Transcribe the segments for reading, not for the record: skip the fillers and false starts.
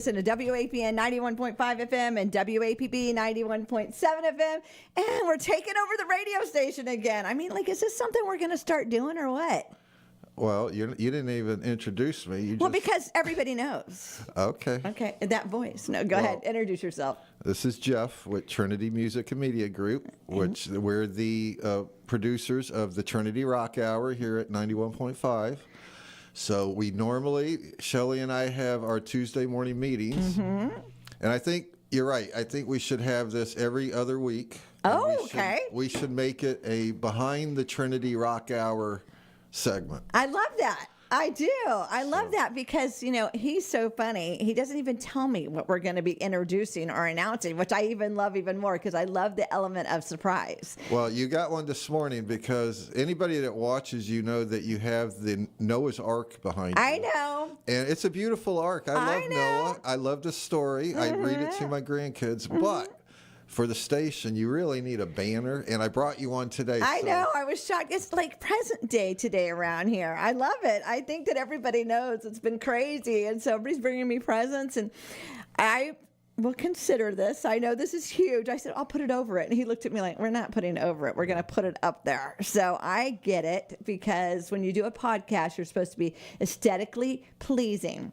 Listen to WAPN 91.5 FM and WAPB 91.7 FM, and we're taking over the radio station again. I mean, like, is this something we're going to start doing or what? Well, you didn't even introduce me. Well, because everybody knows. Okay. Okay, that voice. No, go ahead. Introduce yourself. This is Jeff with Trinity Music and Media Group, which we're the producers of the Trinity Rock Hour here at 91.5. So we normally, Shelley and I have our Tuesday morning meetings. And I think you're right. I think we should have this every other week. Oh, okay. We should make it a Behind the Trinity Rock Hour segment. I love that. I do. I love that because, you know, he's so funny. He doesn't even tell me what we're going to be introducing or announcing, which I even love even more because I love the element of surprise. Well, you got one this morning because anybody that watches you know that you have the Noah's Ark behind you. I know. And it's a beautiful ark. I love Noah. I love the story. I read it to my grandkids. But for the station, you really need a banner, and I brought you one today. I know. I was shocked. It's like present day today around here. I love it. I think that everybody knows it's been crazy, and so everybody's bringing me presents, and I will consider this. I know this is huge. I said, I'll put it over it. And he looked at me like, we're not putting it over it. We're going to put it up there. So I get it because when you do a podcast, you're supposed to be aesthetically pleasing.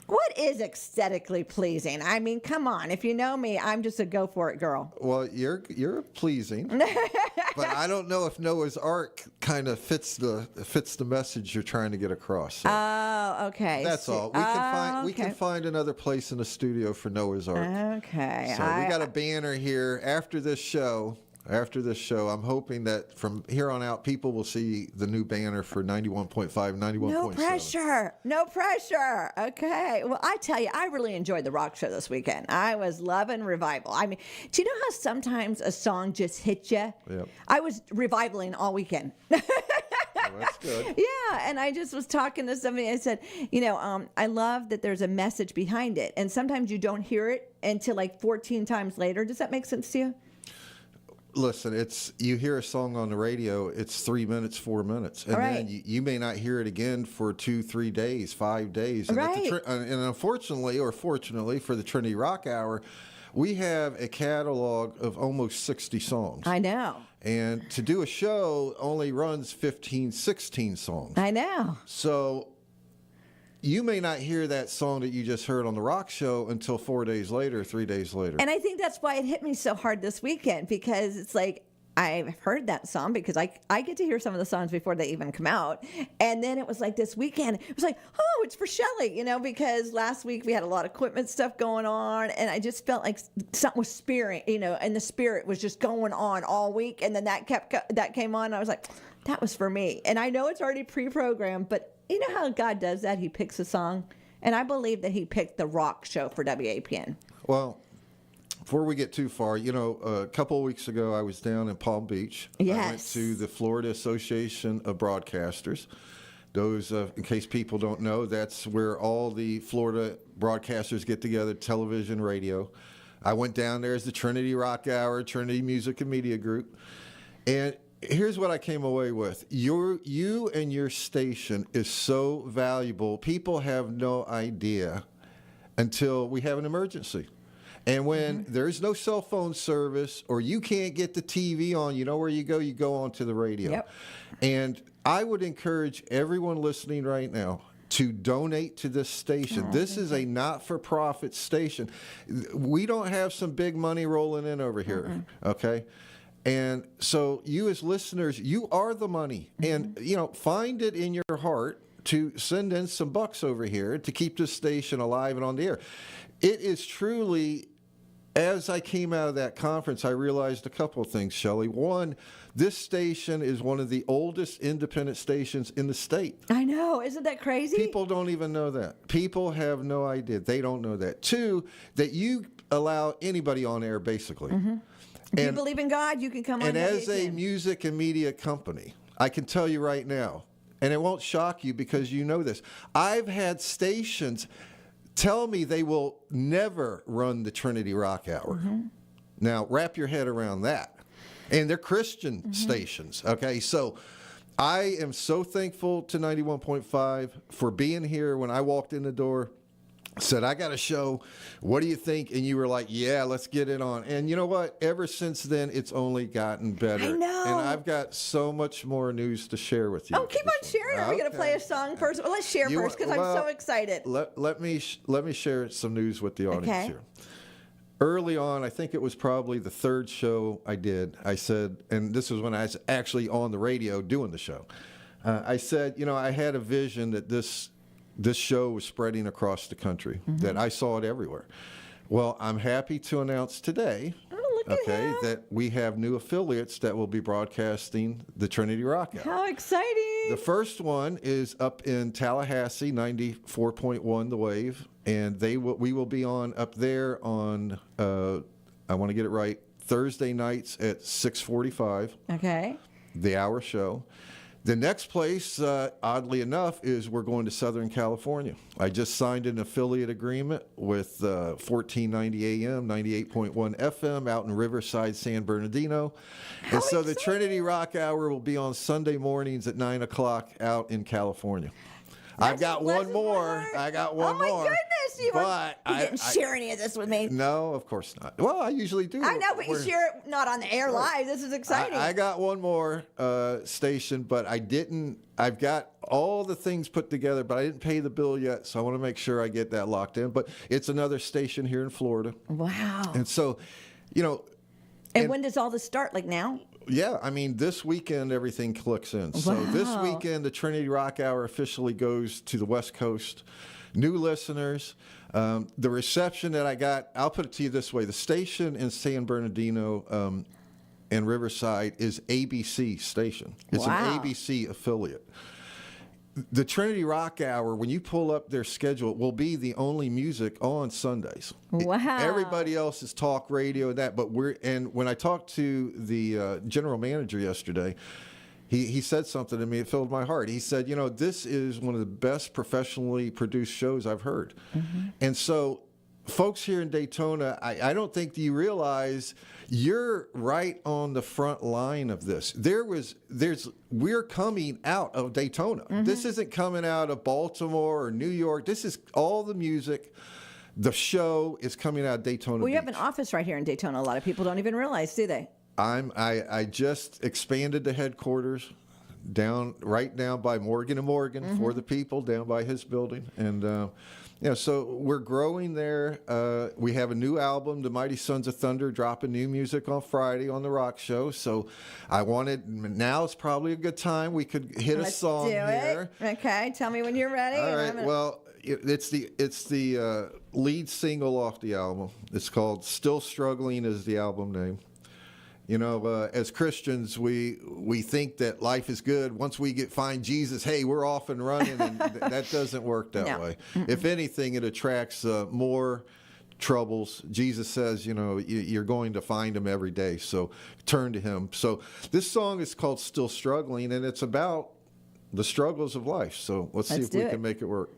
What is aesthetically pleasing? I mean, come on. If you know me, I'm just a go for it girl. Well, you're pleasing, but I don't know if Noah's Ark kind of fits the message you're trying to get across. So oh, okay. that's all. We can find another place in the studio for Noah's Ark. Okay. So we got a banner here after this show. I'm hoping that from here on out, people will see the new banner for 91.5, 91.7. No pressure. Okay. Well, I tell you, I really enjoyed the rock show this weekend. I was loving Revival. I mean, do you know how sometimes a song just hits you? Yep. I was revivaling all weekend. Well, that's good. Yeah, and I just was talking to somebody. I said, you know, I love that there's a message behind it, and sometimes you don't hear it until like 14 times later. Does that make sense to you? Listen, you hear a song on the radio, it's 3 minutes, 4 minutes. And then you may not hear it again for 2, 3 days, 5 days. And, and unfortunately, or fortunately for the Trinity Rock Hour, we have a catalog of almost 60 songs. I know. And to do a show only runs 15, 16 songs. I know. So you may not hear that song that you just heard on the rock show until 4 days later, 3 days later. And I think that's why it hit me so hard this weekend, because it's like I've heard that song because I get to hear some of the songs before they even come out. And then it was like this weekend, it was like, oh, it's for Shelley, you know, because last week we had a lot of equipment stuff going on. And I just felt like something was spirit, you know, and the spirit was just going on all week. And then that came on. And I was like, that was for me. And I know it's already pre-programmed, but you know how God does that? He picks a song. And I believe that he picked the rock show for WAPN. Well, before we get too far, you know, a couple of weeks ago, I was down in Palm Beach. Yes. I went to the Florida Association of Broadcasters. Those, in case people don't know, that's where all the Florida broadcasters get together, television, radio. I went down there as the Trinity Rock Hour, Trinity Music and Media Group. And here's what I came away with. You and your station is so valuable. People have no idea until we have an emergency. And when there's no cell phone service or you can't get the TV on, you know where you go onto the radio. Yep. And I would encourage everyone listening right now to donate to this station. This is a not-for-profit station. We don't have some big money rolling in over here, okay? And so you as listeners, you are the money. And, you know, find it in your heart to send in some bucks over here to keep this station alive and on the air. It is truly, as I came out of that conference, I realized a couple of things, Shelley. One, this station is one of the oldest independent stations in the state. I know. Isn't that crazy? People don't even know that. People have no idea. They don't know that. Two, that you allow anybody on air, basically. If you believe in God, you can come on. And as a music and media company, I can tell you right now, and it won't shock you because you know this, I've had stations tell me they will never run the Trinity Rock Hour. Now, wrap your head around that. And they're Christian stations, okay? So I am so thankful to 91.5 for being here. When I walked in the door, said, I got a show. What do you think? And you were like, yeah, let's get it on. And you know what? Ever since then, it's only gotten better. I know. And I've got so much more news to share with you. Oh, keep on sharing. Are we going to play a song first? Well, let's share first because I'm so excited. Let me share some news with the audience Okay. here. Early on, I think it was probably the third show I did, I said, and this was when I was actually on the radio doing the show. I said, you know, I had a vision that this show was spreading across the country, that I saw it everywhere. Well, I'm happy to announce today, that we have new affiliates that will be broadcasting the Trinity Rock Hour. How exciting. The first one is up in Tallahassee, 94.1 The Wave, and we will be on up there on, I want to get it right, Thursday nights at 6:45. Okay. The hour show. The next place, oddly enough, is we're going to Southern California. I just signed an affiliate agreement with 1490 AM, 98.1 FM out in Riverside, San Bernardino. And so the Trinity Rock Hour will be on Sunday mornings at 9 o'clock out in California. I've got one more. I got one more. Oh, my goodness. You didn't share any of this with me. No, of course not. Well, I usually do. I know, but you share it not on the air live. This is exciting. I got one more station, but I didn't. I've got all the things put together, but I didn't pay the bill yet, so I want to make sure I get that locked in. But it's another station here in Florida. Wow. And so, you know. And when does all this start? Like now? Yeah, I mean, this weekend everything clicks in. So this weekend, the Trinity Rock Hour officially goes to the West Coast. New listeners. The reception that I got, I'll put it to you this way. The station in San Bernardino and Riverside is ABC station. It's an ABC affiliate. The Trinity Rock Hour, when you pull up their schedule, will be the only music on Sundays. Wow. Everybody else is talk radio and that, but when I talked to the general manager yesterday, he said something to me, it filled my heart. He said, you know, this is one of the best professionally produced shows I've heard. And so folks here in Daytona, I don't think you realize you're right on the front line of this. We're coming out of Daytona. This isn't coming out of Baltimore or New York. This is all the music. The show is coming out of Daytona Well, you Beach. have an office right here in Daytona. A lot of people don't even realize, do they? I just expanded the headquarters right down by Morgan and Morgan for the people down by his building. And so we're growing there. We have a new album, The Mighty Sons of Thunder, dropping new music on Friday on the Rock Show. So now it's probably a good time. We could hit a song here. Okay, tell me when you're ready. All right. Well, it's the lead single off the album. It's called Still Struggling is the album name. You know, as Christians, we think that life is good. Once we find Jesus, hey, we're off and running, and that doesn't work that way. If anything, it attracts more troubles. Jesus says, you know, you're going to find him every day, so turn to him. So this song is called Still Struggling, and it's about the struggles of life. So let's see if we can make it work.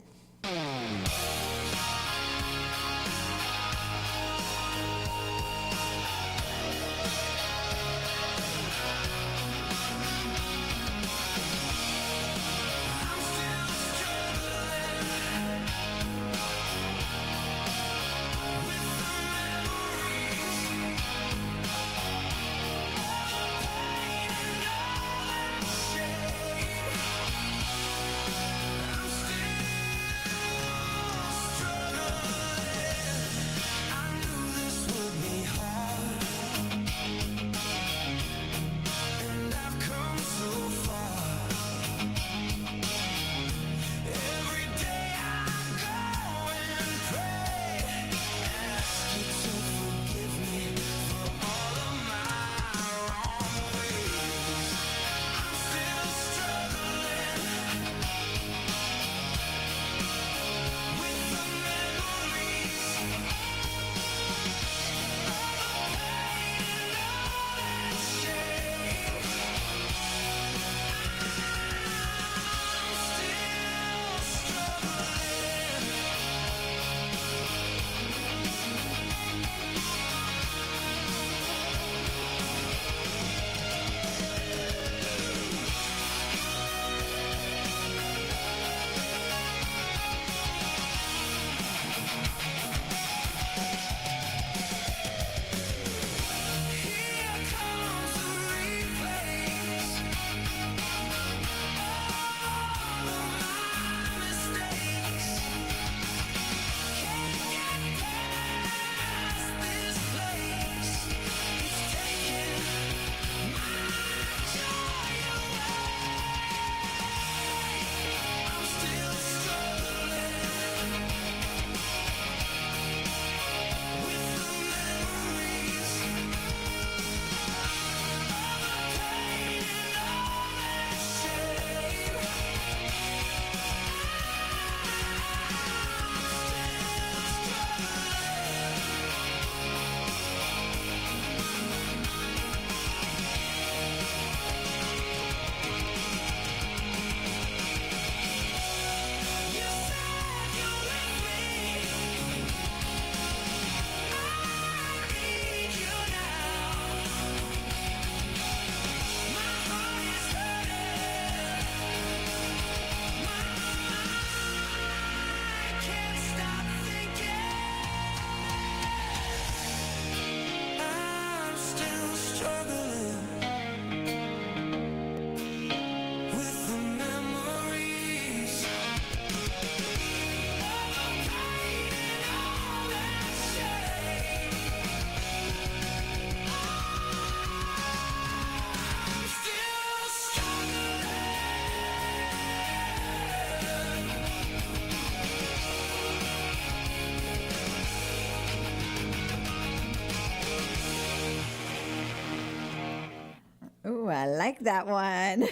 I like that one.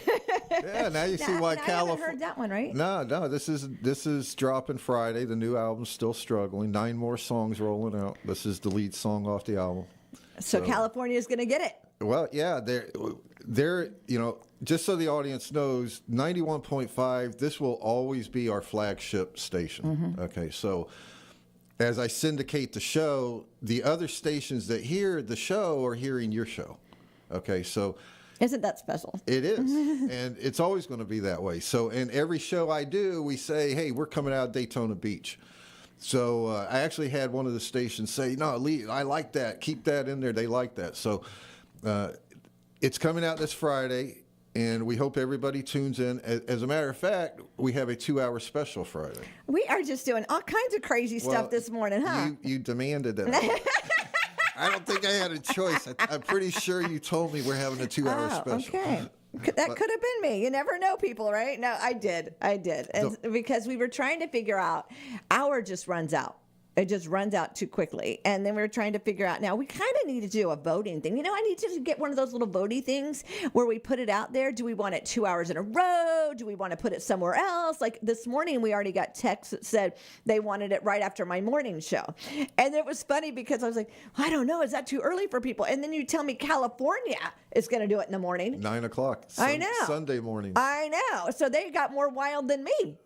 Yeah, now you see why I haven't California. heard that one, right? No, this is dropping Friday. The new album's still struggling. 9 more songs rolling out. This is the lead song off the album. So California is going to get it. Well, yeah, they're just so the audience knows, 91.5. This will always be our flagship station. Okay, so as I syndicate the show, the other stations that hear the show are hearing your show. Okay, so. Isn't that special? It is, and it's always going to be that way. So in every show I do, we say, hey, we're coming out of Daytona Beach. So I actually had one of the stations say, no, Lee, I like that. Keep that in there. They like that. So it's coming out this Friday, and we hope everybody tunes in. As a matter of fact, we have a 2-hour special Friday. We are just doing all kinds of crazy stuff this morning, huh? You demanded that. I don't think I had a choice. I'm pretty sure you told me we're having a 2-hour special. Okay. That could have been me. You never know people, right? No, I did. And because we were trying to figure out, hour just runs out. It just runs out too quickly. And then we were trying to figure out, now we kind of need to do a voting thing. I need to get one of those little voting things where we put it out there. Do we want it 2 hours in a row? Do we want to put it somewhere else? Like this morning, we already got texts that said they wanted it right after my morning show. And it was funny because I was like, I don't know. Is that too early for people? And then you tell me California is going to do it in the morning. 9 o'clock. I know. Sunday morning. I know. So they got more wild than me.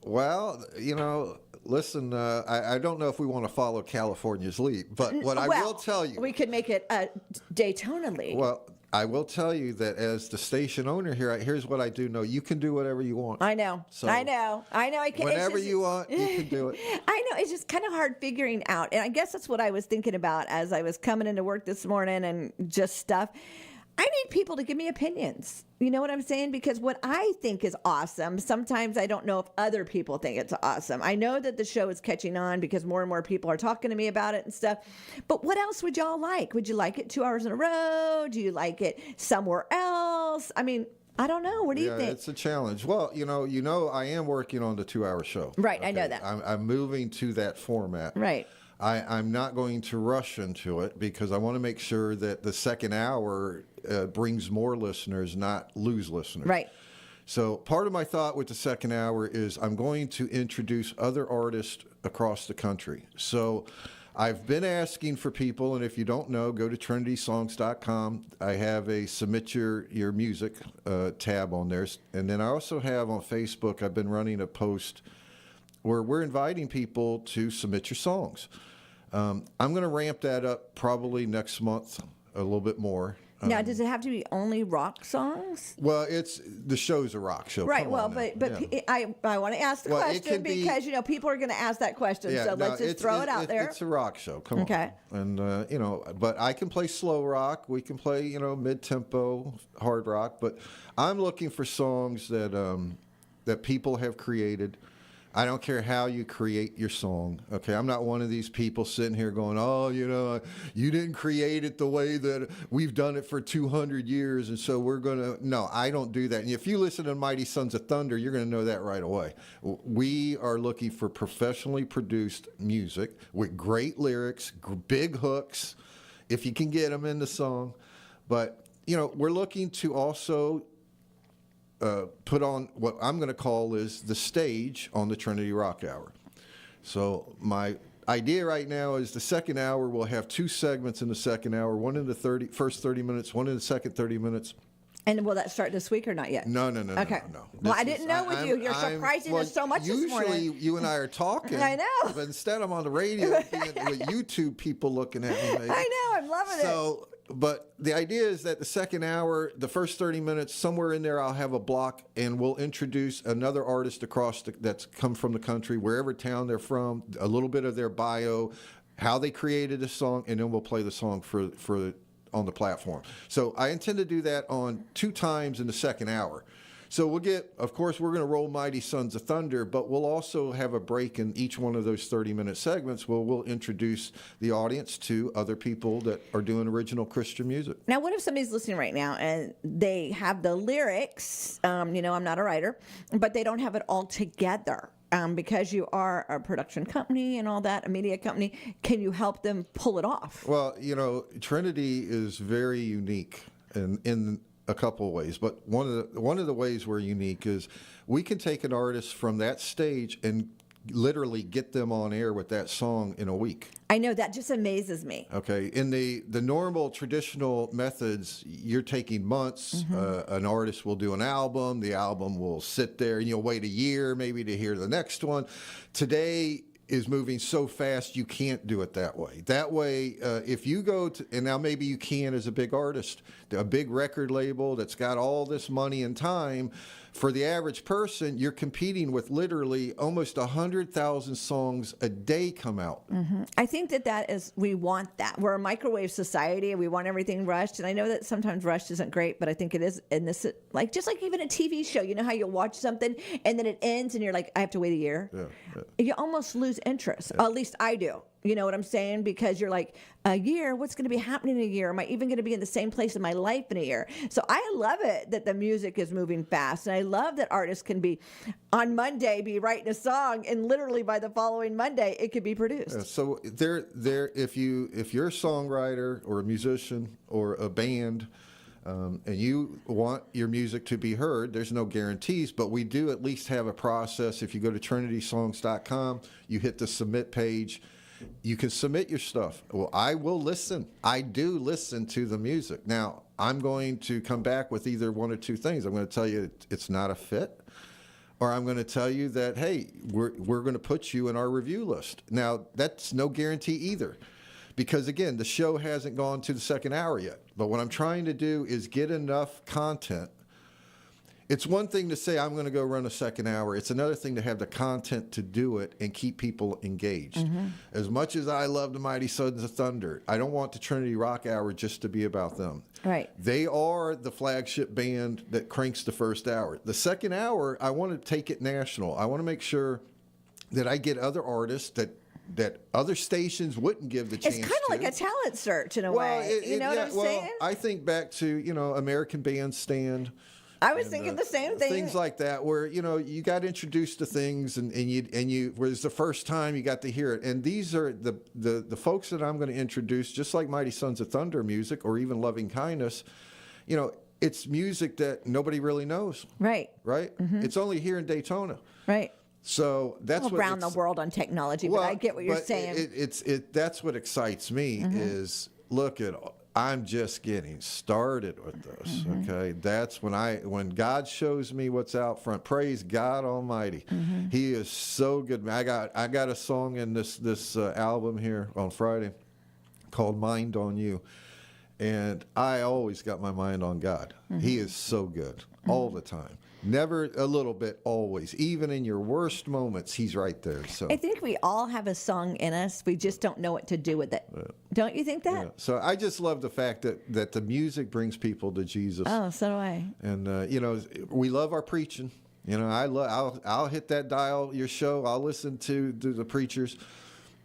Well, listen, I don't know if we want to follow California's lead, but what I will tell you. We could make it a Daytona lead. Well, I will tell you that as the station owner here, here's what I do know. You can do whatever you want. I know. So I know. I can. Whenever you want, you can do it. I know. It's just kind of hard figuring out. And I guess that's what I was thinking about as I was coming into work this morning and just stuff. I need people to give me opinions. You know what I'm saying? Because what I think is awesome, sometimes I don't know if other people think it's awesome. I know that the show is catching on because more and more people are talking to me about it and stuff. But what else would y'all like? Would you like it 2 hours in a row? Do you like it somewhere else? I mean, I don't know. What do you think? It's a challenge. Well, I am working on the 2-hour show. Right. Okay? I know that. I'm moving to that format. Right. I'm not going to rush into it because I want to make sure that the second hour brings more listeners, not lose listeners. Right. So part of my thought with the second hour is I'm going to introduce other artists across the country. So I've been asking for people, and if you don't know, go to trinitysongs.com. I have a submit your music tab on there. And then I also have on Facebook, I've been running a post where we're inviting people to submit your songs. I'm going to ramp that up probably next month a little bit more. Now, does it have to be only rock songs? Well, the show's a rock show. Right. Come well, on but yeah. I want to ask the question because people are going to ask that question. Yeah, so let's just throw it out there. It's a rock show. Come on. Okay. And but I can play slow rock. We can play mid-tempo hard rock. But I'm looking for songs that people have created. I don't care how you create your song, okay? I'm not one of these people sitting here going, you didn't create it the way that we've done it for 200 years, and so we're going to... No, I don't do that. And if you listen to Mighty Sons of Thunder, you're going to know that right away. We are looking for professionally produced music with great lyrics, big hooks, if you can get them in the song. But, we're looking to also... put on what I'm going to call is the stage on the Trinity Rock Hour. So my idea right now is the second hour will have 2 segments in the second hour, one in the first 30 minutes, one in the second 30 minutes. And will that start this week or not yet? No. Okay. No. Well, I didn't know with you. You're surprising us so much this morning. Usually you and I are talking. I know. But instead I'm on the radio with YouTube people looking at me. Maybe. I know. I'm loving it. But the idea is that the second hour, the first 30 minutes, somewhere in there, I'll have a block, and we'll introduce another artist that's come from the country, wherever town they're from, a little bit of their bio, how they created a song, and then we'll play the song for on the platform. So I intend to do that on 2 times in the second hour. So of course, we're going to roll Mighty Sons of Thunder, but we'll also have a break in each one of those 30-minute segments where we'll introduce the audience to other people that are doing original Christian music. Now, what if somebody's listening right now and they have the lyrics, I'm not a writer, but they don't have it all together? Because you are a production company and all that, a media company, can you help them pull it off? Well, Trinity is very unique in a couple of ways, but one of the ways we're unique is we can take an artist from that stage and literally get them on air with that song in a week. I know, that just amazes me. Okay, in the normal traditional methods, you're taking months. An artist will do an album. The album will sit there, and you'll wait a year maybe to hear the next one. Today is moving so fast, you can't do it that way. That way, if you go to, and now maybe you can as a big artist, a big record label that's got all this money and time, for the average person, you're competing with literally almost 100,000 songs a day come out. I think that is, we want that. We're a microwave society. We want everything rushed. And I know that sometimes rushed isn't great, but I think it is in this, like, just like even a TV show, you know how you'll watch something and then it ends and you're like, I have to wait a year. You almost lose interest. At least I do. You know what I'm saying? Because you're like, a year, what's going to be happening in a year? Am I even going to be in the same place in my life in a year? So I love it that the music is moving fast. And I love that artists can be, on Monday, be writing a song, and literally by the following Monday, it could be produced. So if you're a songwriter or a musician or a band, and you want your music to be heard, there's no guarantees, but we do at least have a process. If you go to trinitysongs.com, you hit the submit page, you can submit your stuff. Well, I will listen. I do listen to the music. Now, I'm going to come back with either one or two things. I'm going to tell you it's not a fit, or I'm going to tell you that, hey, we're going to put you in our review list. Now, that's no guarantee either, because, again, the show hasn't gone to the second hour yet. But what I'm trying to do is get enough content. It's one thing to say, I'm going to go run a second hour. It's another thing to have the content to do it and keep people engaged. As much as I love the Mighty Sons of Thunder, I don't want the Trinity Rock Hour just to be about them. Right. They are the flagship band that cranks the first hour. The second hour, I want to take it national. I want to make sure that I get other artists that other stations wouldn't give the chance to. It's kind of like a talent search in a way. You know what I'm saying? I think back to, American Bandstand. I was thinking the same thing. Things like that, where you got introduced to things, and you was the first time you got to hear it. And these are the folks that I'm going to introduce, just like Mighty Sons of Thunder music, or even Loving Kindness. It's music that nobody really knows. Right. Right. It's only here in Daytona. Right. So that's what around the world on technology. But I get what you're saying. That's what excites me is look at. I'm just getting started with this. Okay, that's when God shows me what's out front. Praise God Almighty. He is so good. I got a song in this album here on Friday called "Mind on You," and I always got my mind on God. He is so good all the time. Never a little bit, always. Even in your worst moments, he's right there. So I think we all have a song in us. We just don't know what to do with it. Don't you think that? Yeah. So I just love the fact that the music brings people to Jesus. Oh, so do I. And we love our preaching. I'll hit that dial, your show. I'll listen to the preachers.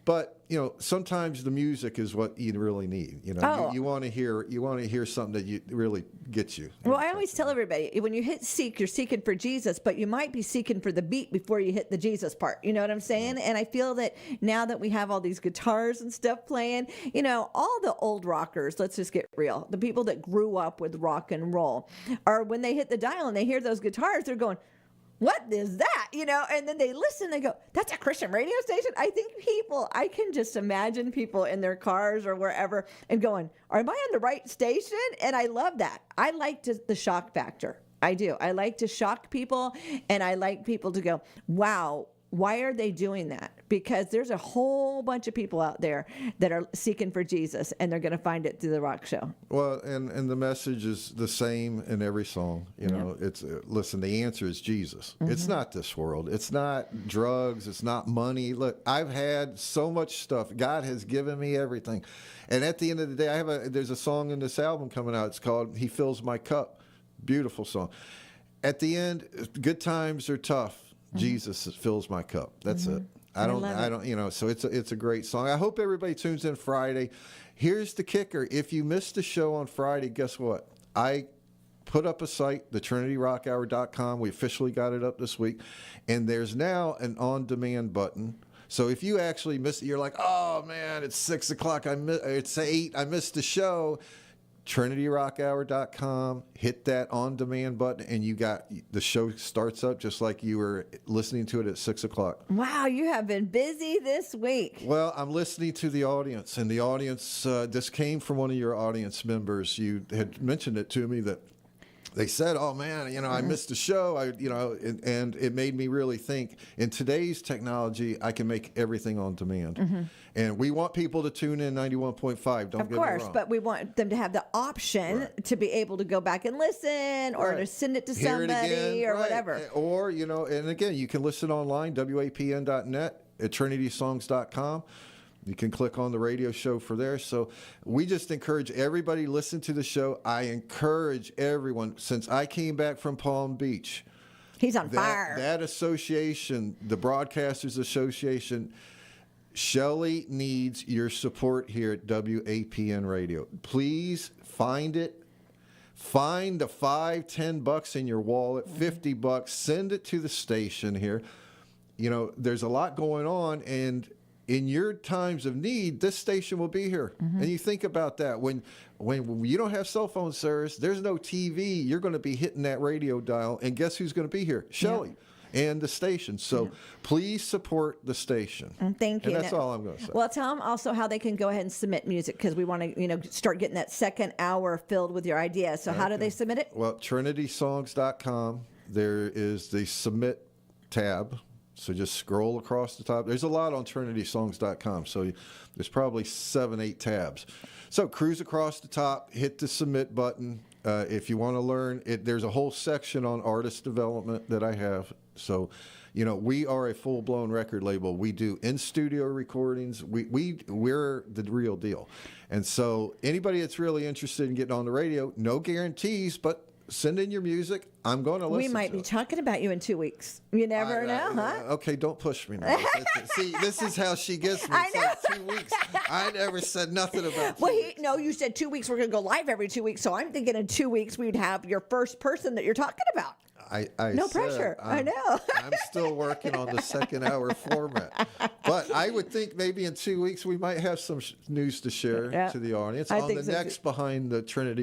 But sometimes the music is what you really need. You want to hear something that really gets you. Well, I always tell everybody, when you hit seek, you're seeking for Jesus, but you might be seeking for the beat before you hit the Jesus part. You know what I'm saying? And I feel that now that we have all these guitars and stuff playing, all the old rockers, let's just get real, the people that grew up with rock and roll, are when they hit the dial and they hear those guitars, they're going, what is that? And then they listen, they go, that's a Christian radio station? I can just imagine people in their cars or wherever and going, am I on the right station? And I love that. I like the shock factor. I do. I like to shock people, and I like people to go, wow, why are they doing that? Because there's a whole bunch of people out there that are seeking for Jesus, and they're going to find it through the rock show. Well, and the message is the same in every song. It's listen, the answer is Jesus. It's not this world. It's not drugs. It's not money. Look, I've had so much stuff. God has given me everything. And at the end of the day, there's a song in this album coming out. It's called "He Fills My Cup." Beautiful song. At the end, good times are tough. Jesus fills my cup. That's it. I don't, so it's a great song. I hope everybody tunes in Friday. Here's the kicker. If you missed the show on Friday, guess what? I put up a site, thetrinityrockour.com. We officially got it up this week. And there's now an on-demand button. So if you actually missed it, you're like, oh, man, it's 6 o'clock. It's 8. I missed the show. TrinityRockHour.com, hit that on-demand button, and you got the show starts up just like you were listening to it at 6 o'clock. Wow, you have been busy this week. Well, I'm listening to the audience, and the audience, this came from one of your audience members. You had mentioned it to me that they said, "Oh man, I missed the show." And it made me really think. In today's technology, I can make everything on demand, and we want people to tune in 91.5. Don't Of get me course, wrong. but we want them to have the option to be able to go back and listen, or to send it to Hear it somebody, again, or right. whatever. Or and again, you can listen online, WAPN.net, at TrinitySongs.com. You can click on the radio show for there. So we just encourage everybody to listen to the show. I encourage everyone, since I came back from Palm Beach, He's on fire. that association, the Broadcasters Association, Shelley needs your support here at WAPN Radio. Please find it. Find the $5, $10 in your wallet, $50, send it to the station here. There's a lot going on, and in your times of need, this station will be here. And you think about that. When you don't have cell phone service, there's no TV, you're going to be hitting that radio dial, and guess who's going to be here? Shelley. And the station. So please support the station. Thank you. And that's all I'm going to say. Well, tell them also how they can go ahead and submit music, because we want to, start getting that second hour filled with your ideas. So how do they submit it? Well, TrinitySongs.com. There is the submit tab. So just scroll across the top. There's a lot on TrinitySongs.com. So there's probably 7, 8 tabs. So cruise across the top, hit the submit button. If you want to learn it, there's a whole section on artist development that I have. So, we are a full-blown record label. We do in-studio recordings. We're the real deal. And so anybody that's really interested in getting on the radio, no guarantees, but send in your music. I'm going to listen. We might be talking about you in 2 weeks. You never know, huh? Okay, don't push me now. See, this is how she gets me. I know. It's like 2 weeks. I never said nothing about Well, 2 weeks. you said 2 weeks. We're going to go live every 2 weeks. So I'm thinking in 2 weeks we'd have your first person that you're talking about. No pressure. I know. I'm still working on the second hour format. But I would think maybe in 2 weeks we might have some news to share to the audience I on think the so, next too. Behind the Trinity